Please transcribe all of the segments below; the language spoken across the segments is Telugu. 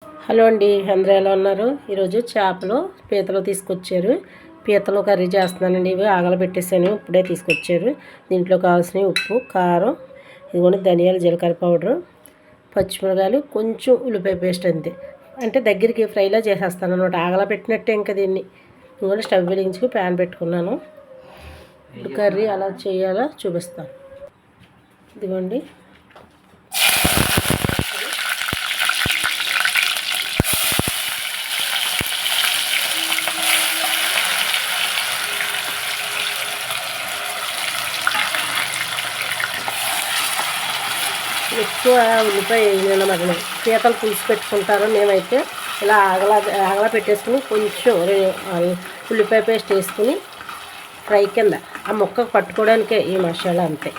హలో అండి, అందరూ ఎలా ఉన్నారు? ఈరోజు చేపలు పీతలు తీసుకొచ్చారు. పీతలు కర్రీ చేస్తున్నానండి. ఇవి ఆగలబెట్టేసాను, ఇప్పుడే తీసుకొచ్చారు. దీంట్లో కావాల్సినవి ఉప్పు, కారం, ఇదిగోండి ధనియాలు, జీలకర్ర పౌడరు, పచ్చిమిరకాయలు, కొంచెం ఉల్లిపాయ పేస్ట్ అంతే. అంటే దగ్గరికి ఫ్రైలా చేసేస్తాను అనమాట. ఆగలబెట్టినట్టే ఇంకా దీన్ని. ఇదిగోండి స్టవ్ వెలిగించి ప్యాన్ పెట్టుకున్నాను. ఇప్పుడు కర్రీ అలా చేయాలో చూపిస్తాను. ఇదిగోండి ఎక్కువ ఉల్లిపాయ వేయనమాట. పీతలు పులుసు పెట్టుకుంటారు. మేమైతే ఇలా ఆగలా పెట్టేసుకుని కొంచెం ఉల్లిపాయ పేస్ట్ వేసుకుని ఫ్రై కింద ఆ ముక్కకు పట్టుకోవడానికే ఈ మసాలా అంతే.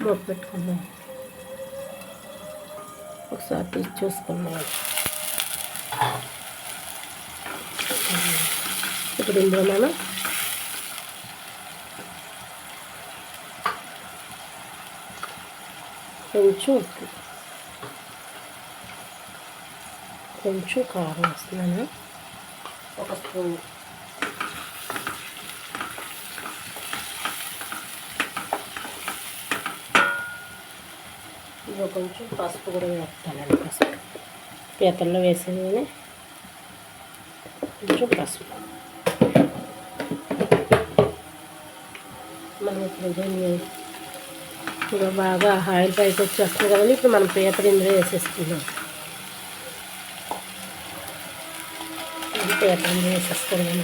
మూత పెట్టుకుందాం. ఒకసారి తీసి చూసుకున్నాం. ఇప్పుడు ఇందులో మనం కొంచెం ఉప్పు, కొంచెం కారం వేస్తున్నాను, ఒక స్పూన్. ఇందులో కొంచెం పసుపు కూడా వేస్తానండి. పసుపు పీతల్లో వేసేది, కొంచెం పసుపు. మనం ఇప్పుడు బాగా ఆయిల్ పైకి వచ్చేస్తుంది కదండి. ఇప్పుడు మనం పీతలు ఇందులో వేసేసుకుందాం. పీతలు ఇందులో వేసేసుకుందాం.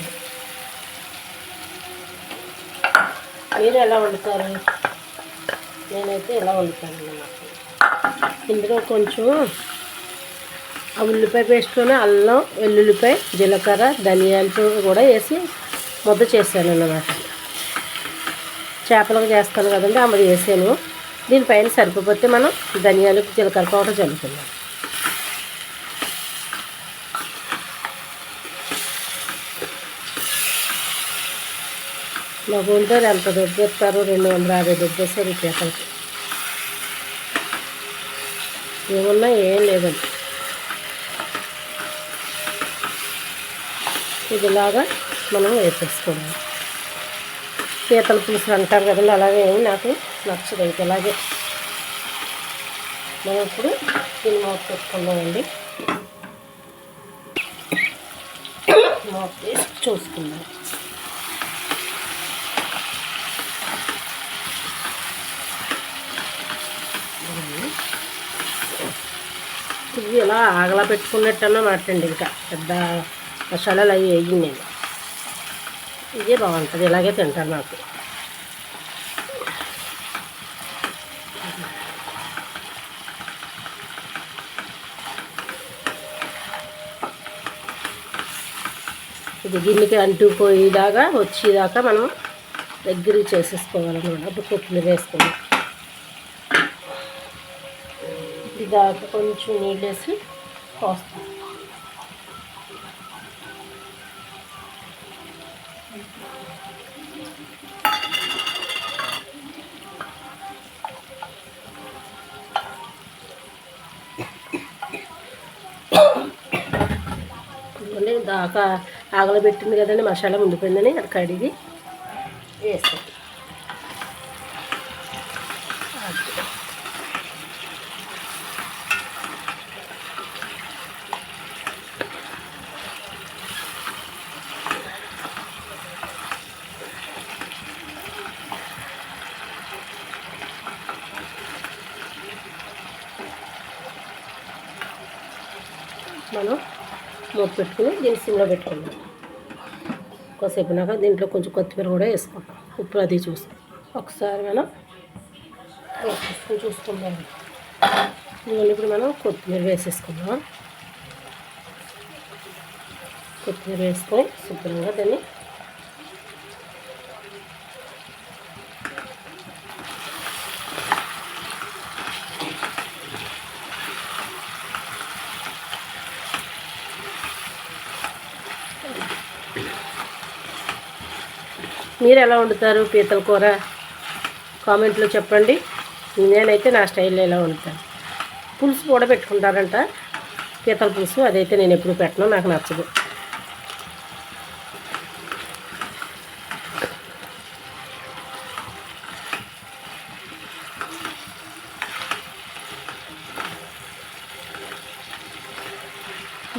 మీరు ఎలా వండుతారు? నేనైతే ఎలా వండుతాను అన్నమాట. ఇందులో కొంచెం ఆ ఉల్లిపాయ పేస్ట్లోనే అల్లం, వెల్లుల్లిపాయ, జీలకర్ర, ధనియాలతో కూడా వేసి ముద్ద చేశాను అన్నమాట. చేపలకు చేస్తాను కదండి, అమ్మది వేసాను. దీనిపైన సరిపోతే మనం ధనియాలు, జీలకర్ర పౌడర్ చల్లుకుందాం. మా గుంటూరు ఎంత దొబ్బేస్తారు, 250 దొబ్బేస్తారు ఈ పీతలకి. ఏమున్నా ఏం లేదండి. ఇదిలాగా మనం వేసేసుకోవాలి. పీతల పులుసు అంటారు కదండి, అలాగే నాకు నచ్చదు. అయితే అలాగే మనం ఇప్పుడు దీన్ని మూత పెట్టుకుందామండి. మూత వేసి చూసుకుందాం. ఇది ఇలా ఆగలా పెట్టుకున్నట్టు అన్నమాట అండి. ఇంకా పెద్ద మసాలాలు అవి వేయండి. నేను ఇదే బాగుంటుంది, ఇలాగే తింటాను. నాకు ఇది గిన్నెకి అంటుకుపోయేదాకా వచ్చేదాకా మనం దగ్గరికి చేసేసుకోవాలన్నమాట. అప్పుడు కొత్తిమీర వేసుకొని ఇదాకా కొంచెం నీళ్ళు వేసి పోస్తాం. దాకా ఆగలబెట్టింది కదండి, మసాలా ఉండిపోయిందని అది కడిగి వేస్తాం. మనం మూత పెట్టుకుని దీన్ని సిమ్లో పెట్టుకుందాం. కొద్దిసేపునాక దీంట్లో కొంచెం కొత్తిమీర కూడా వేసుకుంటాం. ఉప్పు అది చూస్తాం. ఒకసారి మనం వేసేసుకుని చూసుకుందాం. ఇప్పుడు మనం కొత్తిమీర వేసేసుకుందాం. కొత్తిమీర వేసుకొని శుభ్రంగా దాన్ని మీరు ఎలా వండుతారు పీతల కూర కామెంట్లో చెప్పండి. నేనైతే నా స్టైల్లో ఎలా వండుతాను. పులుసు కూడా పెట్టుకుంటారంట పీతల పులుసు, అదైతే నేను ఎప్పుడు పెట్టను, నాకు నచ్చదు.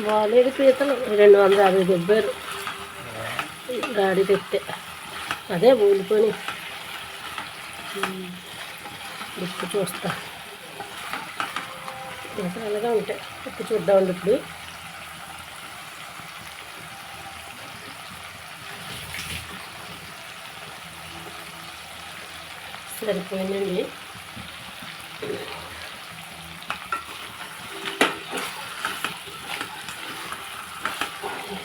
బాగాలేదు పీతలు 250 దెబ్బారు గాడి తెస్తే, అదే ఊలిపోయి ఉప్పు చూస్తా ఇంకా అలాగే ఉంటాయి. ఉప్పు చూద్దామండి ఇప్పుడు. సరిపోయిందండి.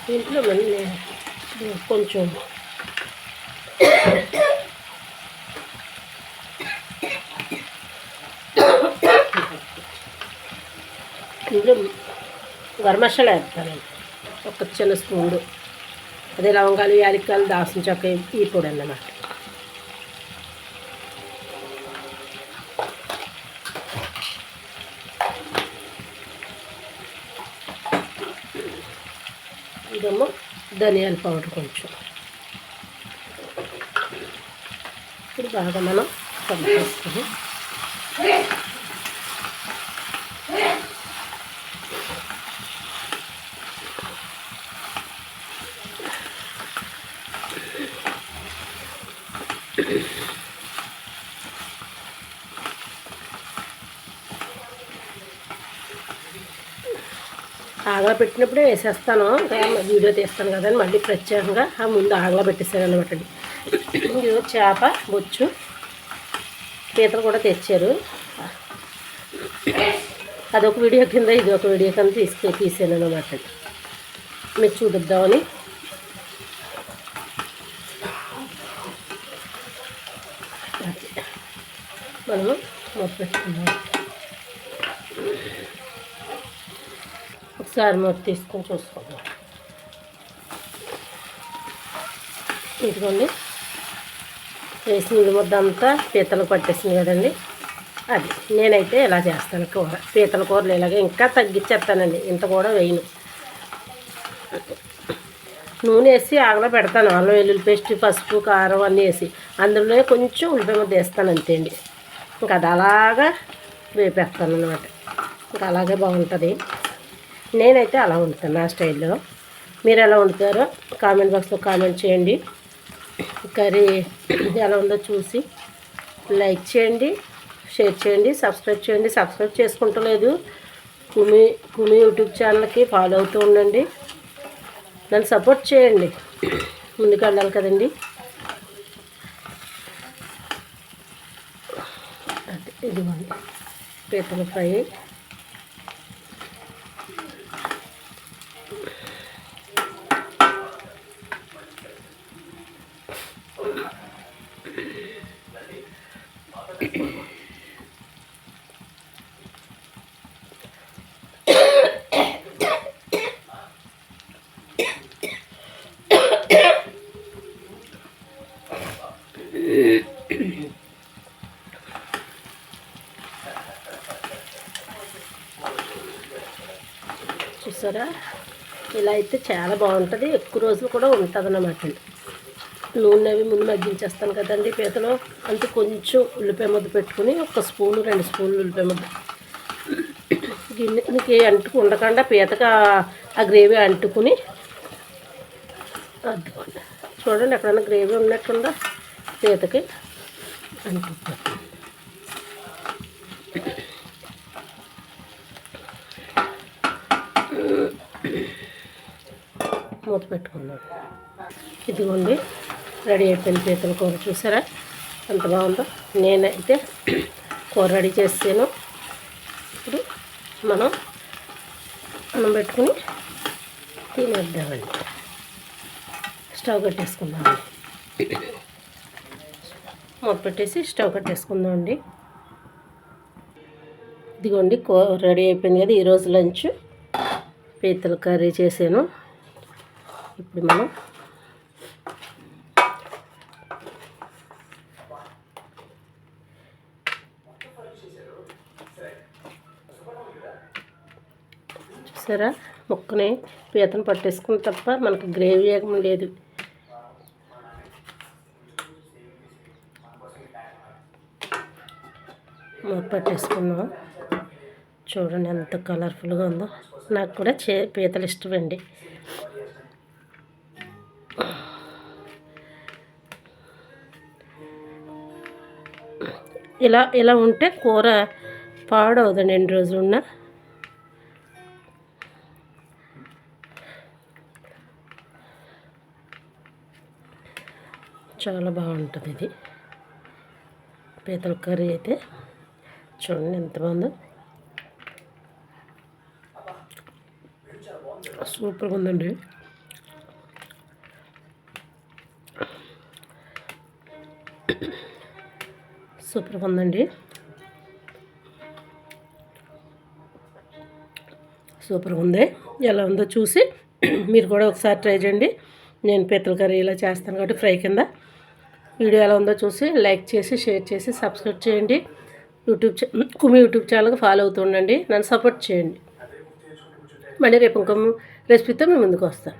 దీంట్లో మళ్ళీ కొంచెం ఇందులో గరం మసాలా వేస్తానండి, ఒక చిన్న స్పూన్లు. అదే లవంగాలు, యాలక్కాయలు, దాల్చిన చెక్క, ఈ పొడి అన్నమాట. ఇదేమో ధనియాల పౌడర్ కొంచెం. ఇప్పుడు బాగా మనం కలిపేసుకొని ఆగలా పెట్టినప్పుడే వేసేస్తాను, వీడియో తీస్తాను కదా అని మళ్ళీ ప్రత్యేకంగా ముందు ఆగలా పెట్టేసాను అనమాట. ఇది చేప బొచ్చు, పీతలు కూడా తెచ్చారు. అదొక వీడియో కింద ఇది ఒక వీడియో కింద తీసాను అనమాట, మీకు చూపిద్దామని. మనము మూత పెట్టుకుందాం. ఒకసారి మూత తీసుకొని చూసుకుందాం. ఇదిగోండి వేసిన ఇది ముద్ద అంతా పీతలు పట్టేసింది కదండి. అది నేనైతే ఇలా చేస్తాను కూర. పీతల కూరలు ఇలాగే ఇంకా తగ్గించేస్తానండి, ఇంత కూడా వేయను. నూనె వేసి ఆగలో పెడతాను, అల్లం వెల్లుల్లి పేస్ట్, పసుపు, కారం అన్నీ వేసి అందులోనే కొంచెం ఉల్లిపాయ ముద్ద వేస్తాను అంతే అండి. ఇంకా అది అలాగా వేపేస్తాను అన్నమాట. ఇంకా అలాగే బాగుంటుంది. నేనైతే అలా వండుతాను నా స్టైల్లో. మీరు ఎలా వండుతారో కామెంట్ బాక్స్లో కామెంట్ చేయండి. కర్రీ ఎలా ఉందో చూసి లైక్ చేయండి, షేర్ చేయండి, సబ్స్క్రైబ్ చేయండి. సబ్స్క్రైబ్ చేసుకుంటలేదు కుమి యూట్యూబ్ ఛానల్కి ఫాలో అవుతూ ఉండండి. నన్ను సపోర్ట్ చేయండి, ముందుకు వెళ్ళాలి కదండి. ఇదిగోండి పీతల ఫ్రై. చూసారా, ఇలా అయితే చాలా బాగుంటుంది, ఎక్కువ రోజులు కూడా ఉంటుంది అన్నమాట. నూనె అవి ముందు మగ్గించేస్తాను కదండి పీతలో, అంతే కొంచెం ఉల్లిపాయ ముద్ద పెట్టుకుని 1 స్పూను 2 స్పూన్లు ఉల్లిపాయ ముద్ద గిన్నెకి అంటుకు ఉండకుండా పీతగా ఆ గ్రేవీ అంటుకుని అద్దుకోండి. చూడండి ఎక్కడన్నా గ్రేవీ ఉన్నట్టుందా పీతకి అంటుకుంటుంది. మూత పెట్టుకున్నాం. ఇదిగోండి రెడీ అయిపోయిన పీతల కూర. చూసారా ఎంత బాగుందో. నేనైతే కూర రెడీ చేసాను. ఇప్పుడు మనం అన్నం పెట్టుకుని తినేద్దామండి. స్టవ్ కట్టేసుకుందామండి. మూత పెట్టేసి స్టవ్ కట్టేసుకుందామండి. ఇదిగోండి కూర రెడీ అయిపోయింది కదా. ఈరోజు లంచ్ పీతల కర్రీ చేసాను. ఇప్పుడు మనం సరే ముక్కని పీతను పట్టేసుకుని తప్ప మనకు గ్రేవీ ఏం లేదు. పట్టేసుకున్నాం. చూడండి ఎంత కలర్ఫుల్గా ఉందో. నాకు కూడా పీతలు ఇష్టమండి. ఇలా ఉంటే కూర పాడవదండి ఎన్ని రోజులున్నా. చాలా బాగుంటుంది ఇది పీతల కర్రీ అయితే. చూడండి ఎంత బాగుందో, సూపర్గా ఉందండి. సూపర్గా ఉందండి, సూపర్గా ఉంది. ఎలా ఉందో చూసి మీరు కూడా ఒకసారి ట్రై చేయండి. నేను పీతల కర్రీ ఇలా చేస్తాను కాబట్టి ఫ్రై కింద. వీడియో ఎలా ఉందో చూసి లైక్ చేసి షేర్ చేసి సబ్స్క్రైబ్ చేయండి. కుమి యూట్యూబ్ ఛానల్కి ఫాలో అవుతుండండి. నన్ను సపోర్ట్ చేయండి. మళ్ళీ రేపు ఇంకో రెసిపీతో మేము ముందుకు వస్తాను.